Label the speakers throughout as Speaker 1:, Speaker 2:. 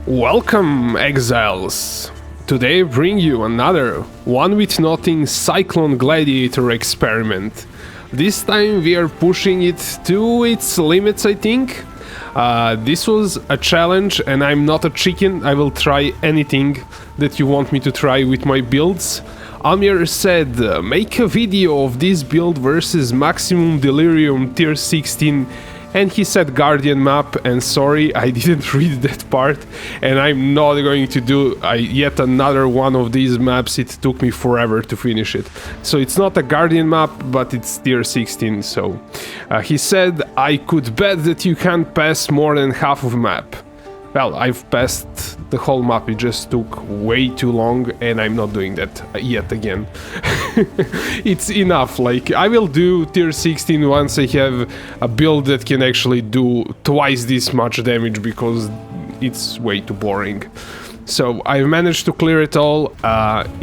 Speaker 1: Welcome, exiles! Today I bring you another one with nothing Cyclone Gladiator experiment. This time we are pushing it to its limits, I think. This was a challenge and I'm not a chicken, I will try anything that you want me to try with my builds. Amir said, make a video of this build versus maximum delirium tier 16, and he said Guardian map, and sorry, I didn't read that part, and I'm not going to do yet another one of these maps. It took me forever to finish it. So it's not a Guardian map, but it's tier 16, so he said I could bet that you can't pass more than half of a map. Well, I've passed the whole map, it just took way too long, and I'm not doing that yet again. It's enough, like, I will do tier 16 once I have a build that can actually do twice this much damage, because it's way too boring. So I managed to clear it all,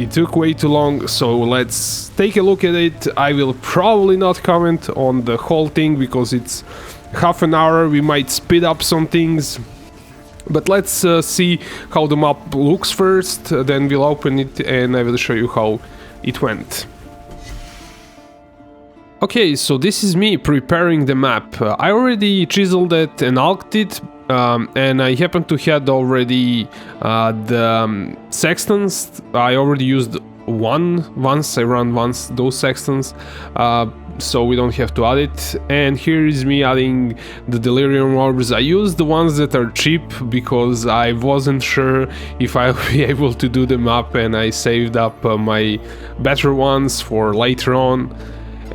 Speaker 1: it took way too long, so let's take a look at it. I will probably not comment on the whole thing, because it's half an hour, we might speed up some things. But let's see how the map looks first, then we'll open it and I will show you how it went. Okay, so this is me preparing the map. I already chiseled it and alked it, and I happen to had already the sextants. I already used once I ran those sextants, so we don't have to add it. And here is me adding the delirium orbs. I used the ones that are cheap because I wasn't sure if I'll be able to do the map, and I saved up my better ones for later on.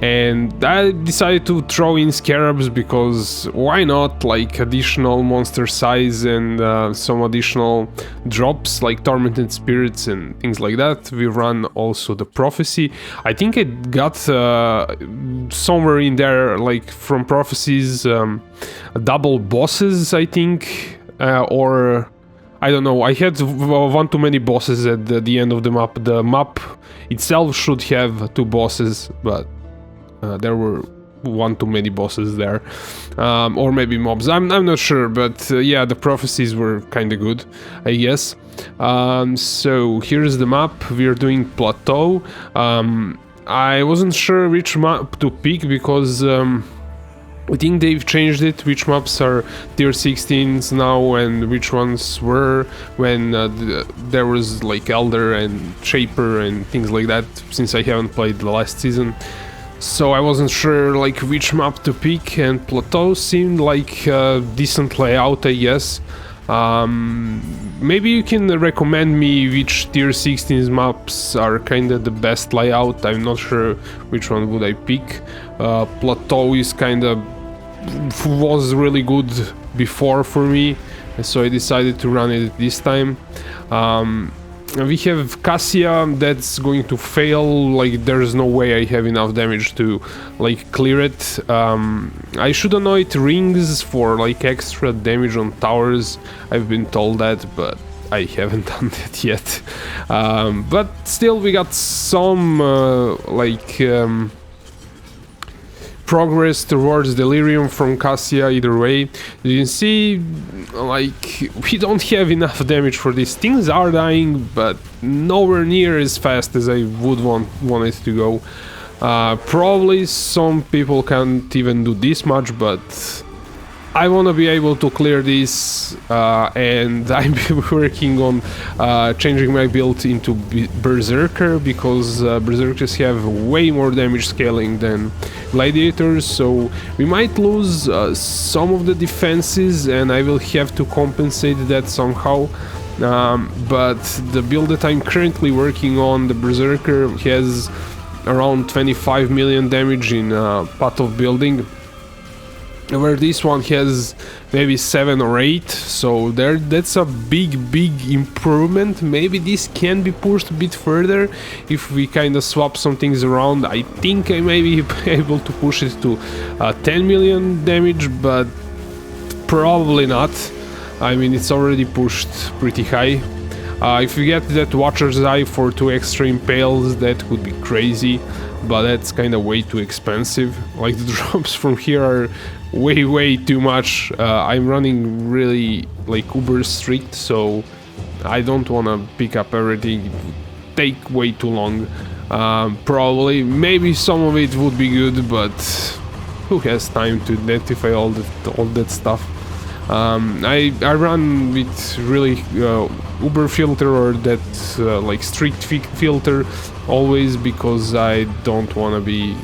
Speaker 1: And I decided to throw in scarabs because why not, like additional monster size and some additional drops like tormented spirits and things like that. We run also the prophecy. I think it got somewhere in there, like from prophecies, double bosses, I think, or I don't know. I had one too many bosses at the end of the map. The map itself should have 2 bosses, but there were one too many bosses there, or maybe mobs. I'm not sure, but yeah, the prophecies were kind of good, I guess. So here's the map. We're doing plateau. I wasn't sure which map to pick because I think they've changed it, which maps are tier 16s now and which ones were when there was like Elder and Shaper and things like that, since I haven't played the last season. So I wasn't sure like which map to pick, and plateau seemed like a decent layout, I guess. Maybe you can recommend me which tier 16 maps are kind of the best layout. I'm not sure which one would I pick. Plateau is was really good before for me, so I decided to run it this time. We have Cassia that's going to fail, like there's no way I have enough damage to like clear it. I should anoint rings for like extra damage on towers, I've been told that, but I haven't done that yet. But still we got some progress towards delirium from Cassia either way. You can see, like, we don't have enough damage for this. Things are dying, but nowhere near as fast as I would want it to go. Probably some people can't even do this much, but I want to be able to clear this, and I'm working on changing my build into Berserker, because Berserkers have way more damage scaling than Gladiators, so we might lose some of the defenses and I will have to compensate that somehow. But the build that I'm currently working on, the Berserker, has around 25 million damage in path of building, where this one has maybe 7 or 8, so that's a big improvement. Maybe this can be pushed a bit further if we kind of swap some things around. I think I may be able to push it to 10 million damage, but probably not. I mean, it's already pushed pretty high. If we get that Watcher's Eye for 2 extra impales, that would be crazy, but that's kind of way too expensive. Like, the drops from here are way too much. I'm running really like uber strict, so I don't want to pick up everything. It would take way too long. Probably, maybe some of it would be good, but who has time to identify all that stuff? I run with really uber filter or that like strict filter always, because I don't want to be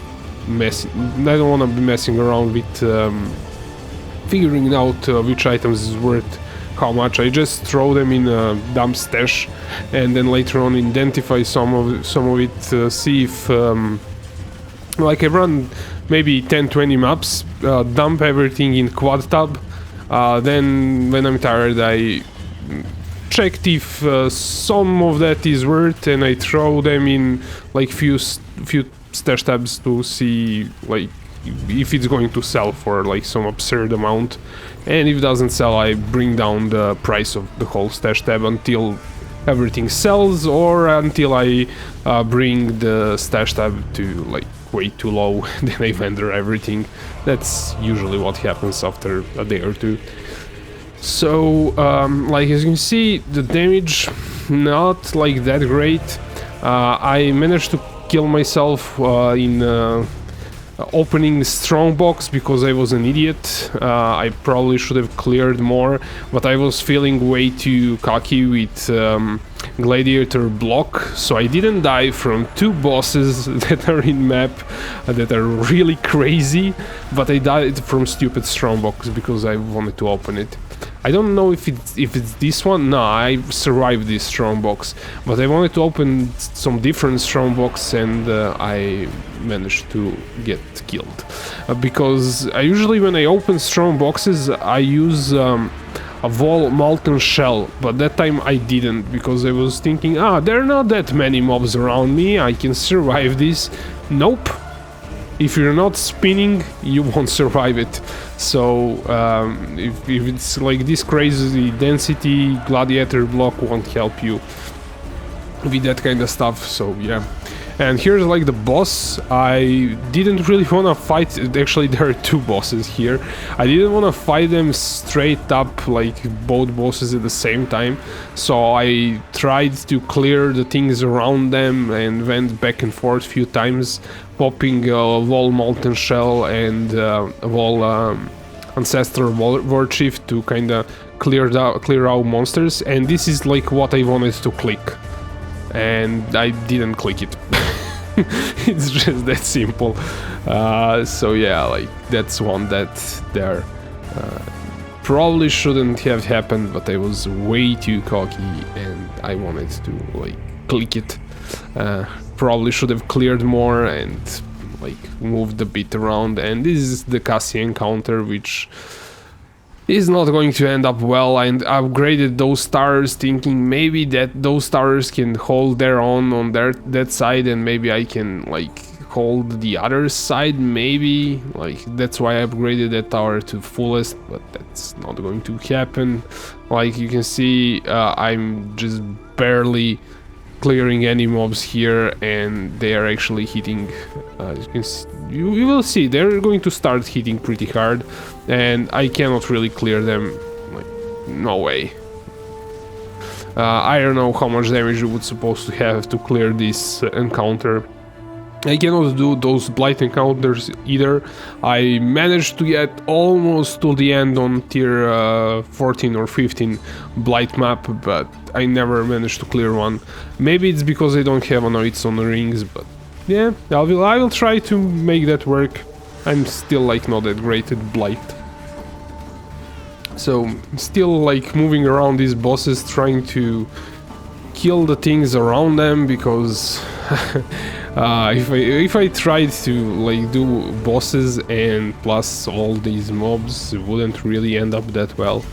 Speaker 1: messing around with figuring out which items is worth how much. I just throw them in a dump stash and then later on identify some of it, see if like I run maybe 10-20 maps, dump everything in quad tab, then when I'm tired I checked if some of that is worth, and I throw them in like few stash tabs to see like if it's going to sell for like some absurd amount, and if it doesn't sell I bring down the price of the whole stash tab until everything sells, or until I bring the stash tab to like way too low, then I vendor everything. That's usually what happens after a day or two. So like as you can see, the damage not like that great. I managed to kill myself in opening the strong box because I was an idiot. I probably should have cleared more, but I was feeling way too cocky with Gladiator block, so I didn't die from two bosses that are in map that are really crazy, but I died from stupid strong box because I wanted to open it. I don't know if it's this one. No, I survived this strong box, but I wanted to open some different strong box, and I managed to get killed because I usually when I open strong boxes I use a wall molten shell, but that time I didn't because I was thinking, there are not that many mobs around me, I can survive this. Nope. If you're not spinning, you won't survive it. So if it's like this crazy density, Gladiator block won't help you with that kind of stuff. So yeah. And here's like the boss. I didn't really want to fight. Actually, there are two bosses here. I didn't want to fight them straight up, like both bosses at the same time. So I tried to clear the things around them and went back and forth a few times, popping a wall molten shell and a wall ancestral word shift to kind of clear out monsters. And this is like what I wanted to click, and I didn't click it. It's just that simple. So yeah, like that's one that there probably shouldn't have happened, but I was way too cocky and I wanted to like click it. Probably should have cleared more and like moved a bit around. And this is the Cassia encounter, which is not going to end up well. I upgraded those stars thinking maybe that those stars can hold their own on that side, and maybe I can like hold the other side, maybe. Like that's why I upgraded that tower to fullest, but that's not going to happen. Like you can see, I'm just barely clearing any mobs here, and they are actually hitting. You will see they're going to start hitting pretty hard, and I cannot really clear them. Like, no way. I don't know how much damage you would supposed to have to clear this encounter. I cannot do those blight encounters either. I managed to get almost to the end on tier 14 or 15 blight map, but I never managed to clear one. Maybe it's because I don't have anoids on the rings, but yeah, I will try to make that work. I'm still like not that great at blight. So still like moving around these bosses, trying to kill the things around them, because if I tried to like do bosses and plus all these mobs, it wouldn't really end up that well.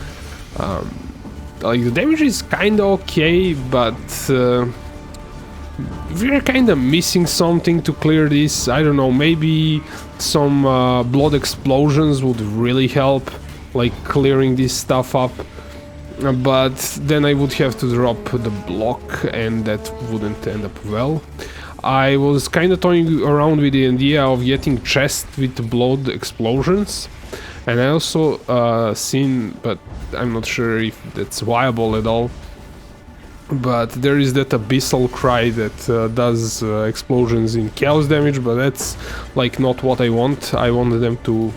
Speaker 1: Like the damage is kinda okay, but we're kinda missing something to clear this. I don't know, maybe some blood explosions would really help, like clearing this stuff up. But then I would have to drop the block, and that wouldn't end up well. I was kind of toying around with the idea of getting chests with blood explosions, And I also seen, but I'm not sure if that's viable at all, but there is that abyssal cry that does explosions in chaos damage, but that's like not what I want. I want them to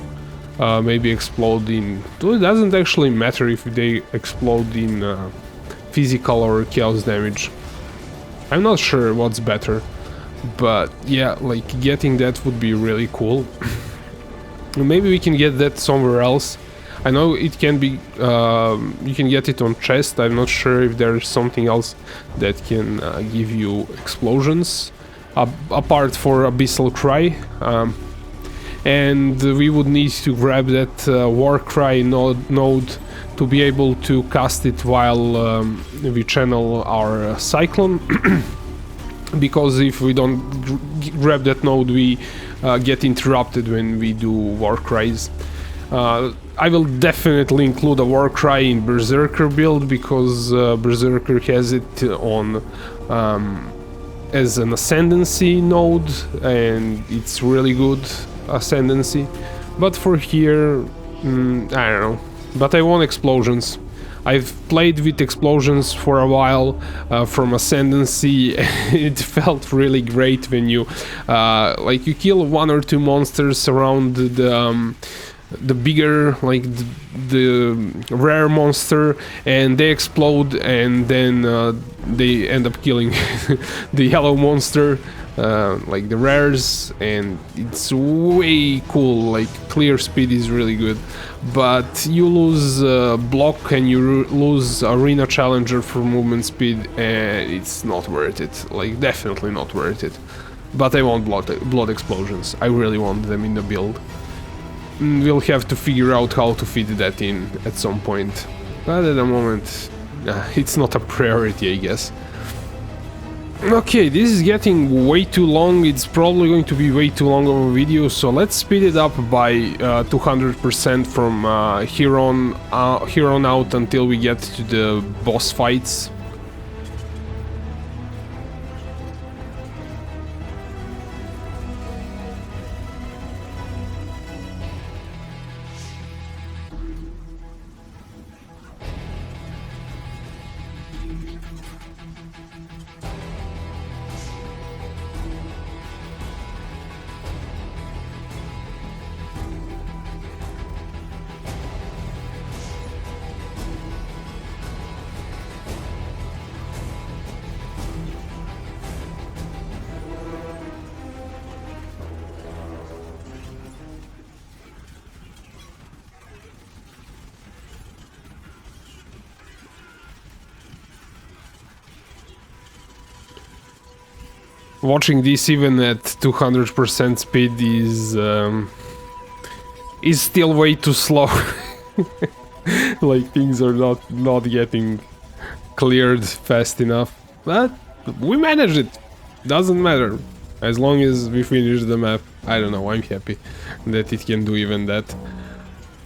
Speaker 1: maybe explode in... It doesn't actually matter if they explode in physical or chaos damage. I'm not sure what's better, but yeah, like getting that would be really cool. Maybe we can get that somewhere else. I know it can be, you can get it on chest. I'm not sure if there's something else that can give you explosions apart for Abyssal Cry. And we would need to grab that War Cry node to be able to cast it while we channel our Cyclone. Because if we don't grab that node, we get interrupted when we do War Cries. I will definitely include a War Cry in Berserker build, because Berserker has it on as an ascendancy node, and it's really good ascendancy. But for here, I don't know. But I want explosions. I've played with explosions for a while from Ascendancy. It felt really great when you like you kill one or two monsters around the bigger, like the rare monster, and they explode, and then they end up killing the yellow monster, like the rares, and it's way cool. Like clear speed is really good, but you lose block and you lose arena challenger for movement speed, and it's not worth it. Like definitely not worth it. But I want blood explosions. I really want them in the build. We'll have to figure out how to fit that in at some point, but at the moment it's not a priority, I guess. Okay, this is getting way too long. It's probably going to be way too long of a video, so let's speed it up by 200% from here on out until we get to the boss fights. Watching this even at 200% speed is still way too slow. Like things are not getting cleared fast enough, but we managed it. Doesn't matter, as long as we finish the map. I don't know, I'm happy that it can do even that.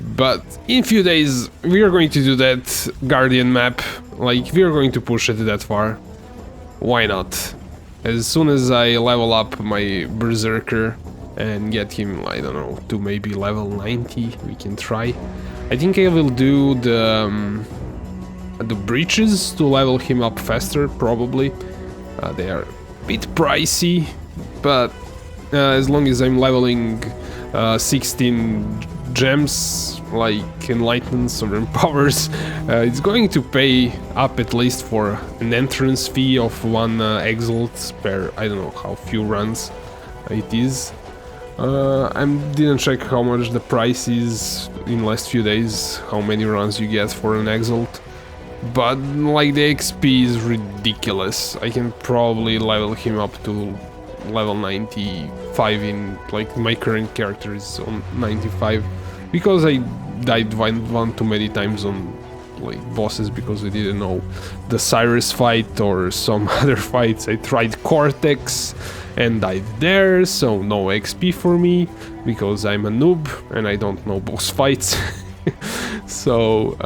Speaker 1: But in few days we are going to do that Guardian map. Like we are going to push it that far. Why not? As soon as I level up my Berserker and get him, I don't know, to maybe level 90, we can try. I think I will do the breaches to level him up faster, probably. They are a bit pricey, but as long as I'm leveling 16 gems, like enlightenments or empowers, it's going to pay up at least for an entrance fee of 1 exalt per, I don't know how few runs it is. I didn't check how much the price is in last few days, how many runs you get for an exalt, but like the XP is ridiculous. I can probably level him up to level 95 in, like, my current character is on 95, because I died one too many times on like bosses because I didn't know the Cyrus fight or some other fights. I tried Cortex and died there, so no XP for me because I'm a noob and I don't know boss fights. So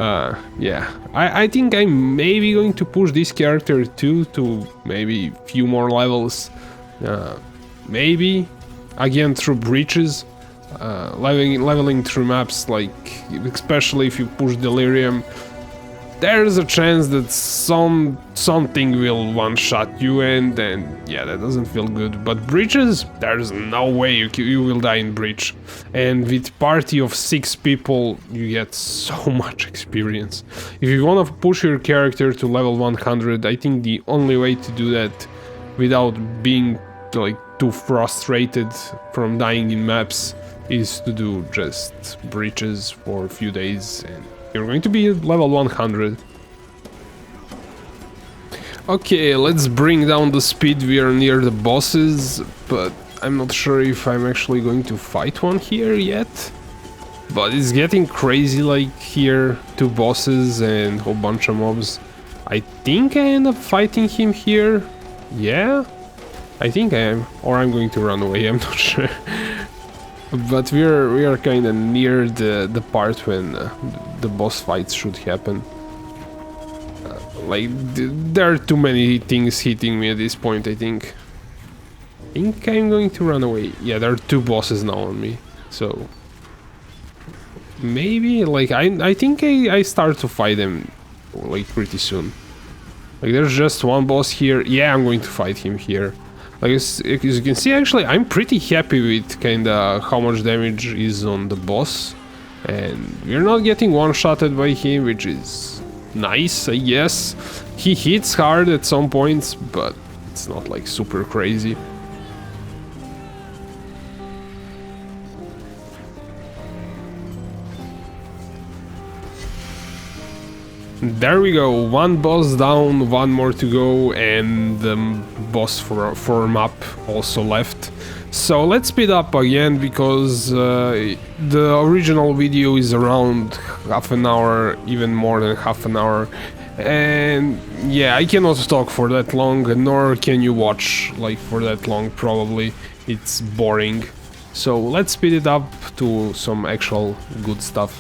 Speaker 1: yeah, I think I'm maybe going to push this character too to maybe few more levels, maybe again through breaches, leveling through maps, like especially if you push Delirium, there's a chance that something will one-shot you, and yeah, that doesn't feel good. But breaches, there's no way you will die in breach. And with party of 6 people, you get so much experience. If you want to push your character to level 100, I think the only way to do that without being like too frustrated from dying in maps is to do just breaches for a few days, and you're going to be level 100. Okay, let's bring down the speed. We are near the bosses, but I'm not sure if I'm actually going to fight one here yet. But it's getting crazy, like here, 2 bosses and a whole bunch of mobs. I think I end up fighting him here. Yeah, I think I am. Or I'm going to run away, I'm not sure. But we are kind of near the part when the boss fights should happen. Like there are too many things hitting me at this point. I think I'm going to run away. Yeah, there are 2 bosses now on me, so maybe like I think I start to fight them like pretty soon. Like there's just 1 boss here. Yeah, I'm going to fight him here. Like as you can see, actually, I'm pretty happy with kinda how much damage is on the boss. And we're not getting one-shotted by him, which is nice, I guess. He hits hard at some points, but it's not like super crazy. There we go, 1 boss down, 1 more to go, and the boss for map also left. So let's speed up again, because the original video is around half an hour, even more than half an hour. And yeah, I cannot talk for that long, nor can you watch like for that long, probably. It's boring. So let's speed it up to some actual good stuff.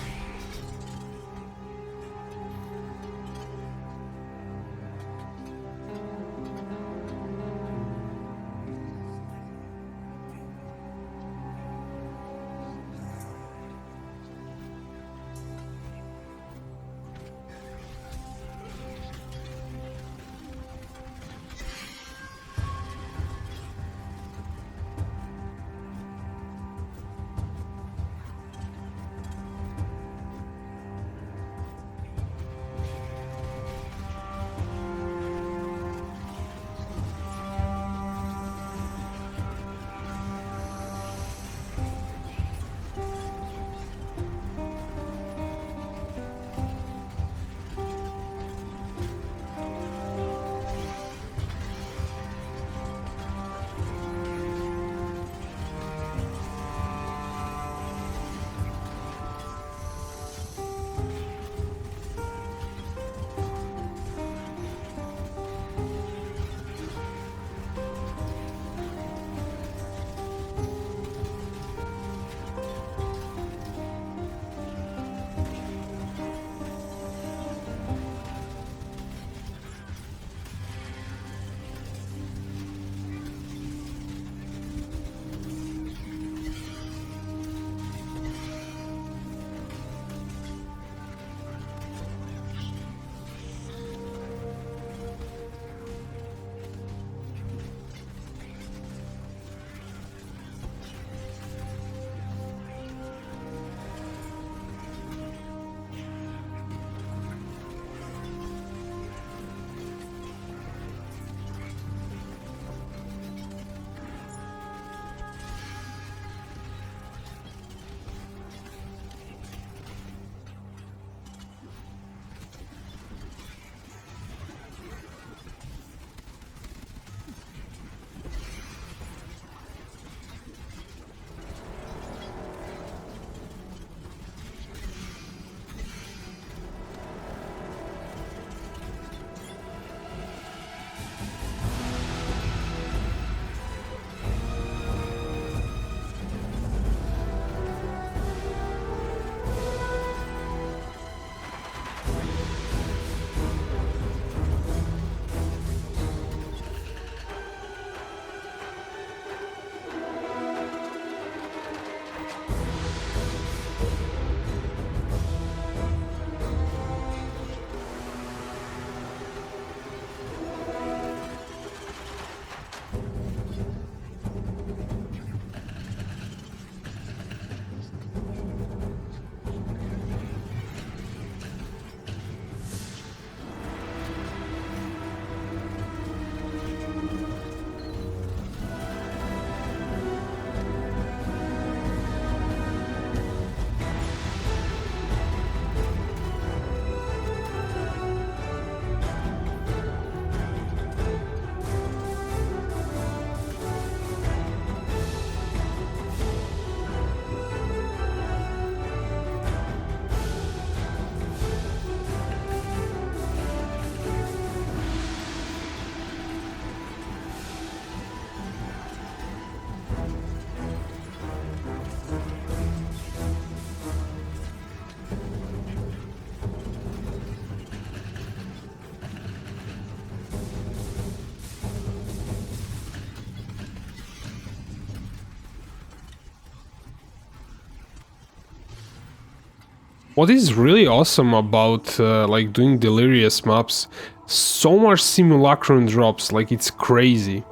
Speaker 1: What is really awesome about like doing Delirious maps, so much simulacrum drops, like it's crazy.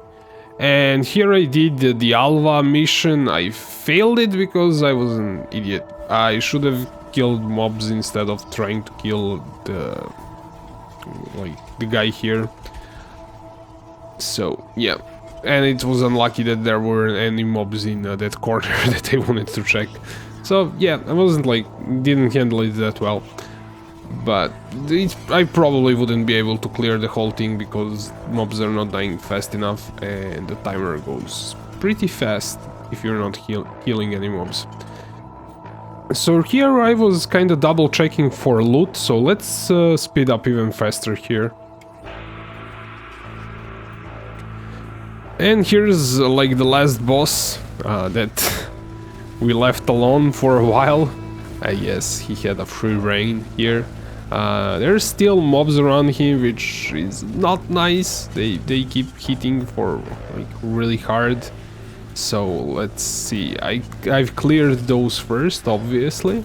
Speaker 1: And here I did the Alva mission. I failed it because I was an idiot. I should have killed mobs instead of trying to kill the guy here. So yeah, and it was unlucky that there weren't any mobs in that corner that I wanted to check. So yeah, I wasn't like, didn't handle it that well. But I probably wouldn't be able to clear the whole thing because mobs are not dying fast enough and the timer goes pretty fast if you're not healing any mobs. So here I was kind of double checking for loot, so let's speed up even faster here. And here's like the last boss that we left alone for a while. Yes, he had a free reign here. There's still mobs around him, which is not nice. They keep hitting for like really hard. So let's see. I've cleared those first, obviously,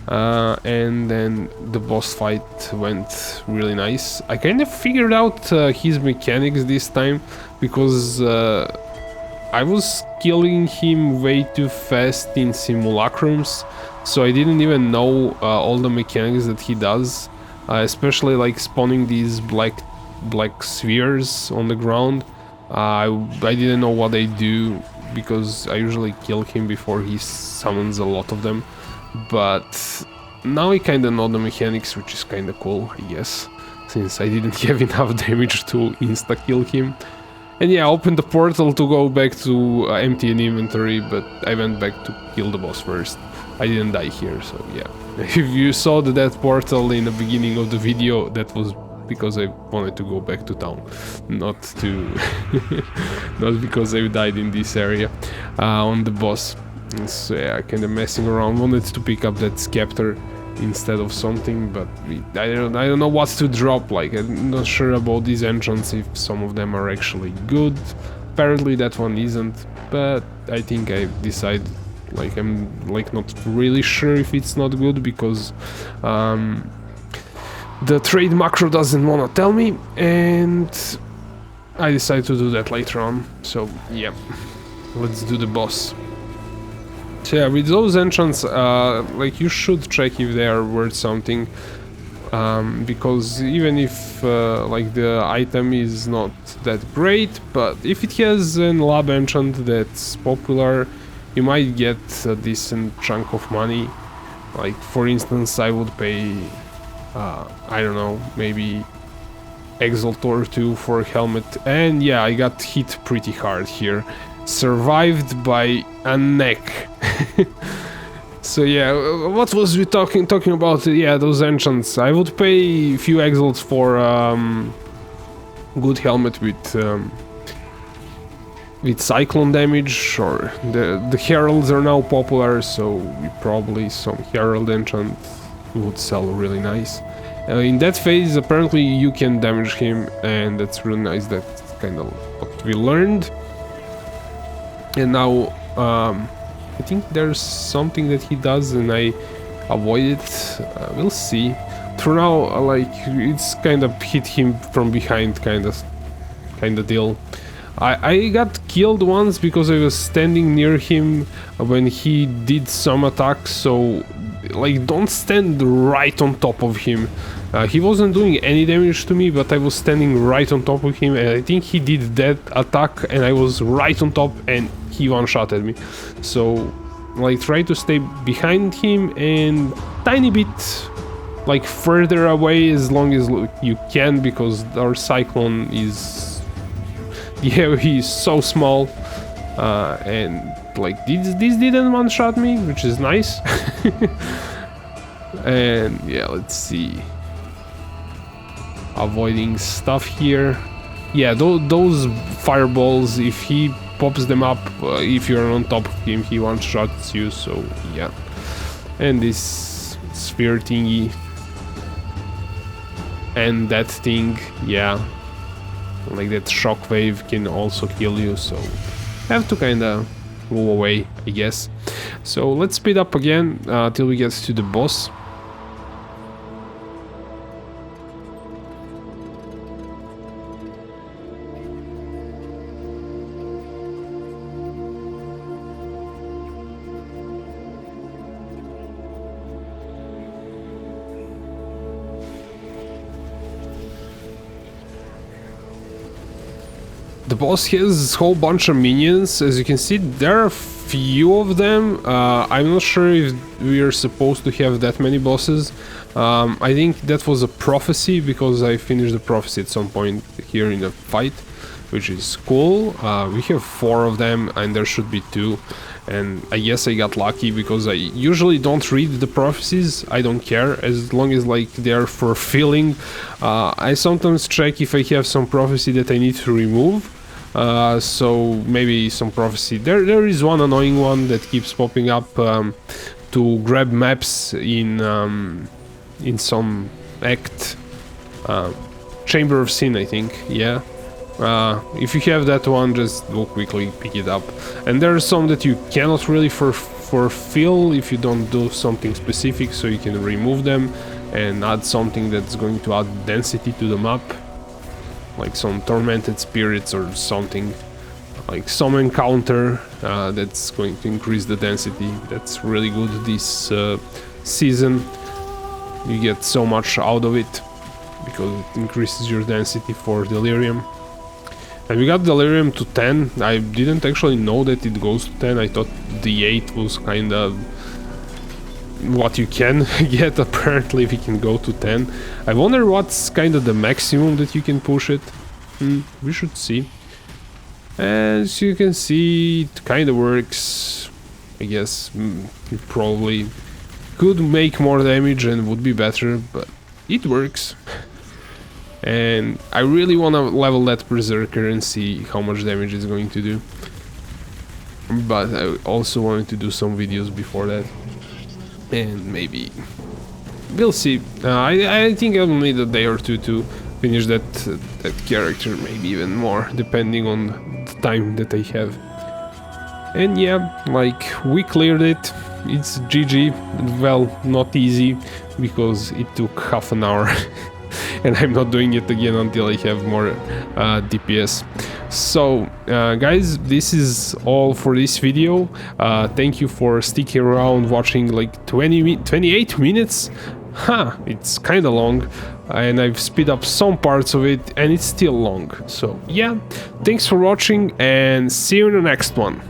Speaker 1: and then the boss fight went really nice. I kind of figured out his mechanics this time because I was killing him way too fast in simulacrums. So I didn't even know all the mechanics that he does, especially like spawning these black spheres on the ground. I didn't know what they do because I usually kill him before he summons a lot of them. But now I kind of know the mechanics, which is kind of cool, I guess, since I didn't have enough damage to insta-kill him. And yeah, I opened the portal to go back to empty an inventory, but I went back to kill the boss first. I didn't die here, so yeah. If you saw the death portal in the beginning of the video, that was because I wanted to go back to town, not to not because I died in this area on the boss. So yeah, kind of messing around. Wanted to pick up that scepter instead of something, but I don't know what to drop. Like, I'm not sure about these enchants, if some of them are actually good. Apparently that one isn't, but I think I decided, like, I'm like not really sure if it's not good because the trade macro doesn't want to tell me, and I decided to do that later on. So yeah, let's do the boss. So yeah, with those enchants, like, you should check if they are worth something, because even if like the item is not that great, but if it has an lab enchant that's popular, you might get a decent chunk of money. Like, for instance, I would pay I don't know, maybe Exalt or 2 for a helmet, and yeah, I got hit pretty hard here. Survived by a neck. So yeah, what was we talking about? Yeah, those enchants. I would pay a few Exalts for good helmet with Cyclone damage, or the Heralds are now popular, so probably some Herald enchant would sell really nice. In that phase, apparently you can damage him, and that's really nice. That's kind of what we learned. And now I think there's something that he does and I avoid it. We'll see. For now, like, it's kind of hit him from behind kind of deal. I got killed once because I was standing near him when he did some attacks, so like, don't stand right on top of him. He wasn't doing any damage to me, but I was standing right on top of him, and I think he did that attack and I was right on top and he one-shotted me. So like, try to stay behind him and tiny bit like further away as long as you can, because our Cyclone is, yeah, he's so small, and like this didn't one-shot me, which is nice. And yeah, let's see, avoiding stuff here. Yeah, those fireballs, if he pops them up, if you're on top of him, he one-shots you, so yeah. And this sphere thingy and that thing, yeah, like that shockwave can also kill you, so have to kinda go away, I guess. So let's speed up again till we get to the boss. The boss has a whole bunch of minions. As you can see, there are a few of them. I'm not sure if we are supposed to have that many bosses. I think that was a prophecy, because I finished the prophecy at some point here in the fight, which is cool. We have 4 of them, and there should be 2. And I guess I got lucky, because I usually don't read the prophecies. I don't care, as long as like they're fulfilling. I sometimes check if I have some prophecy that I need to remove. So maybe some prophecy. There is one annoying one that keeps popping up to grab maps in some act, Chamber of Sin, I think. Yeah. If you have that one, just go quickly pick it up. And there are some that you cannot really fulfill if you don't do something specific, so you can remove them and add something that's going to add density to the map, like some tormented spirits or something, like some encounter that's going to increase the density. That's really good this season. You get so much out of it because it increases your density for Delirium. And we got Delirium to 10. I didn't actually know that it goes to 10. I thought the 8 was kind of what you can get, apparently, if you can go to 10. I wonder what's kind of the maximum that you can push it. We should see. As you can see, it kind of works. I guess you probably could make more damage and would be better, but it works. And I really want to level that Berserker and see how much damage it's going to do. But I also wanted to do some videos before that. And maybe we'll see. I think I'll need a day or two to finish that character, maybe even more, depending on the time that I have. And yeah, like, we cleared it. It's GG. Well, not easy, because it took half an hour. And I'm not doing it again until I have more DPS. So guys, this is all for this video. Thank you for sticking around, watching like 28 minutes. It's kind of long, and I've speed up some parts of it, and it's still long. So yeah, thanks for watching, and see you in the next one.